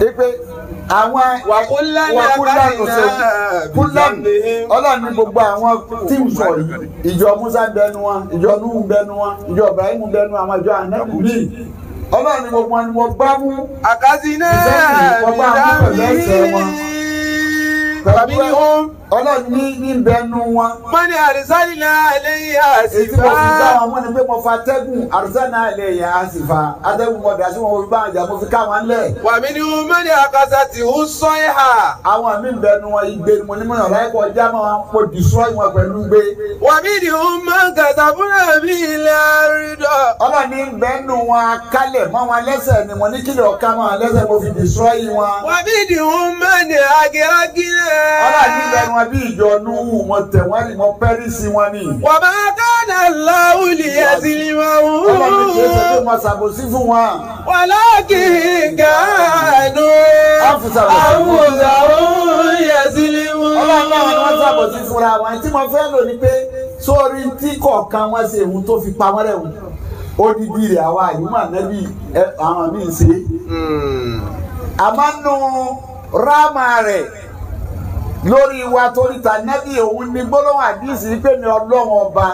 ipe àwọn wàkúlánà Ọlọ́run ní gbogbo àwọn tí ń sọ yìí ìjọ Musa bẹnu wọn ìjọ Nuhu bẹnu wọn ìjọ Ibrahim bẹnu àwọn ìjọ Ànábì mi Ọlọ́run ní gbogbo wọn ni wọ́n bá mú àkásínà tàbí Ọlọ́run ní bẹnu wọn. mọ́ni àrísálìlá ẹlẹ́yìn èyí tí mo fi àṣìfà. bá wọn mọ́ ni pé mo fa atẹ́gùn àrísánà ẹlẹ́yìn àṣìfà atẹ́gùn mo dà sí wọn mo fi bá wọn jà mo fi ká wọn lẹ̀. wà mí ni mọ́ni àkásá tí ó sọ ìhà. àwọn mi bẹnu wọn igbe ni mo ní mọ̀ ọ̀rọ̀ ẹ̀kọ́ ọjà máa mo destroy wọn pẹ̀lú gbé. wà mí ni mọ́ kàtà fúnra mi ilẹ̀ àrídọ̀. Ọlọ́run ní bẹnu wọn akálẹ̀ mọ́ wọn lẹ́sẹ̀ ni mo ní kílẹ̀ ọ̀ká mọ́ wọn lẹ́sẹ̀ mo fi destroy wọn. wà mí ni mọ́ni àgẹ́gẹ́. Ọlọ́run ní bẹnu wọn bí ìjọ Nuhu mo tẹ̀ wọ́n ni mo pẹ́rí sí wọn ni. wà má kánà láwùlì ẹ̀sìn ìmọ̀ Ọlọ́run ní kí ẹ sọ pé mo ṣàbòsí fún wọn. ولكن كانوا أنفسهم يظلمون. Ọlọ́run náà ni wọ́n ṣàbòsí fúnra wọn tí mo fẹ́ lò ní pé sórí tí kọ̀ọ̀kan wọn ṣe ohun tó fi pa wọ́n rẹ̀ wọ́n odidi rẹ̀ àwa àyùmọ̀ ànábì àwọn míì ṣe. àmọ́ nù ráàmà rẹ̀ lórí wa torí ta nẹ́bí òun ní gbólóhùn àdìsí pé ní Ọlọ́run ọba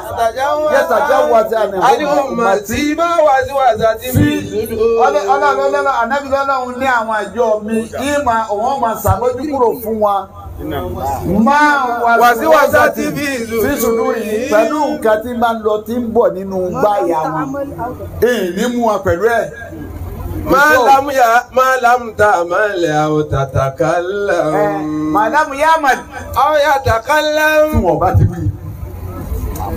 yẹ́tàjẹ́ wọ́n ti àná ọmọ tí bá wàzíwàzá ti fi ìlú. Ọlọ́run ànábì lọ́lọ́run ní àwọn àjọ mi ìmọ̀ òun máa ṣàmójúkúrò fún wọn. máa wàzíwàzá ti fi ìlú. fi sùdú yìí pẹ̀lú nǹkan tí máa ń lọ tí ń bọ̀ nínú gbáyà wọn. ní mú wọn pẹ̀lú ẹ̀. ما لم تعمل أو تتكلم. ما لم يعمل أو يتكلم. tí wọ́n bá ti wí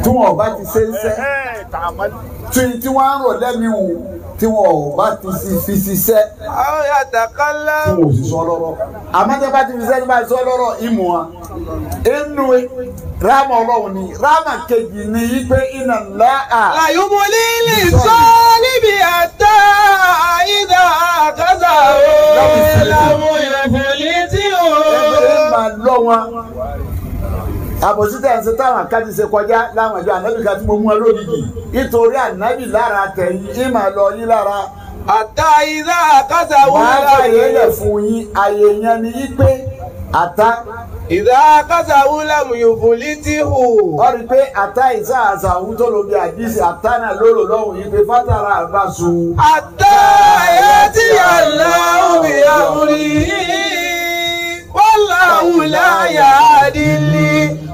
tí wọ́n bá ti ṣe ń sẹ́ tí wọ́n á rọ̀ lẹ́mìí tí wọ́n bá ti fi ṣiṣẹ́ أو يتكلم. tí wọ́n ò sì sọ lọ́rọ̀ àmọ́ tí wọ́n bá ti fi ṣiṣẹ́ tí wọ́n bá ti sọ lọ́rọ̀ ìmọ̀ wọn. inú ráàmà Ọlọ́run ni ráàmà kejì ni ipe iná ńlá à. láyùmọ̀lì lè sọ níbi àtà ìdá àkàzà ó láwọn ìrẹ̀fẹ̀lì tí ó. ẹgbẹ́ máa lọ wọn. àbòsí tẹ̀ ń ṣe táwọn akájí ṣe kọjá láwọn ìjọ ànábì kan tí mo mú ẹ lódìdí nítorí ànábì lára tẹ̀yìn ìmọ̀ lọ yín lára. àtà ìdá àkàzà ó wàá fàyè lẹ̀ fún yín àyè yẹn ni yí pé àtà. ìdá àkàzà ó láwọn ìrẹ̀fẹ̀lì tí ó. ọ rí i pé àtà ìsá àṣà òun tó lo bí àdìsí àtà náà lóró lọ́hùn yìí pé fátàrà àgbàsù. àtà ẹ̀ tí yàrá òbí àmúrí wallahu la yahdi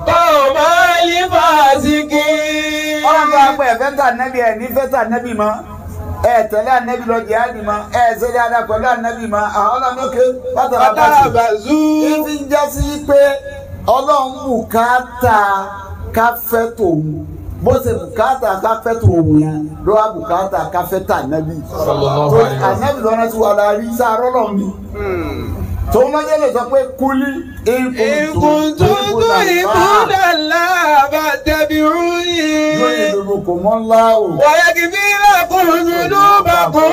qawma al-fasiqin. ọlọ́run tó wá pé ẹ̀fẹ́ tà nẹ́bí ẹ̀ ní fẹ́ tà nẹ́bí mọ́ ẹ̀ tẹ̀lé ànẹ́bí lọ jihadi mọ́ ẹ̀ ṣe dáadáa pẹ̀lú ànẹ́bí mọ́ ọlọ́run lókè fátàrà àgbàsù. ìfi ń jẹ́ sí pé ọlọ́run bùkátà káfẹ́ tòun bó ṣe bùkátà káfẹ́ tòun yẹn ló wá bùkátà káfẹ́ tà nẹ́bí. ànẹ́bí lọ́nà tí wà láàrí sáárọ̀ lọ́wọ́ mi. tó ń lọ́jọ́ lè sọ pé kúlí ìkùntùntù ìbúdàlá fattabi'uni. lórí ìdòdò kò mọ́ ńlá o. wa yaghfir lakum dhunubakum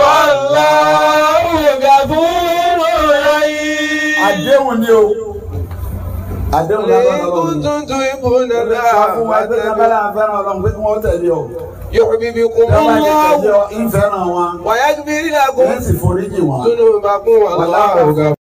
wallahu ghafurur rahim. àdéhùn ni o. àdéhùn ni Ọlọ́run. ìkùntùntù ìbúdàlá fún wa pé kábàlà fẹ́ràn Ọlọ́run pé kí wọ́n tẹ̀lé ọ. yuhbibkumullahu ìfẹ́ràn wọn. wa yaghfir lakum yẹn sì foríjì wọn. dhunubakum wallahu ghafurur rahim.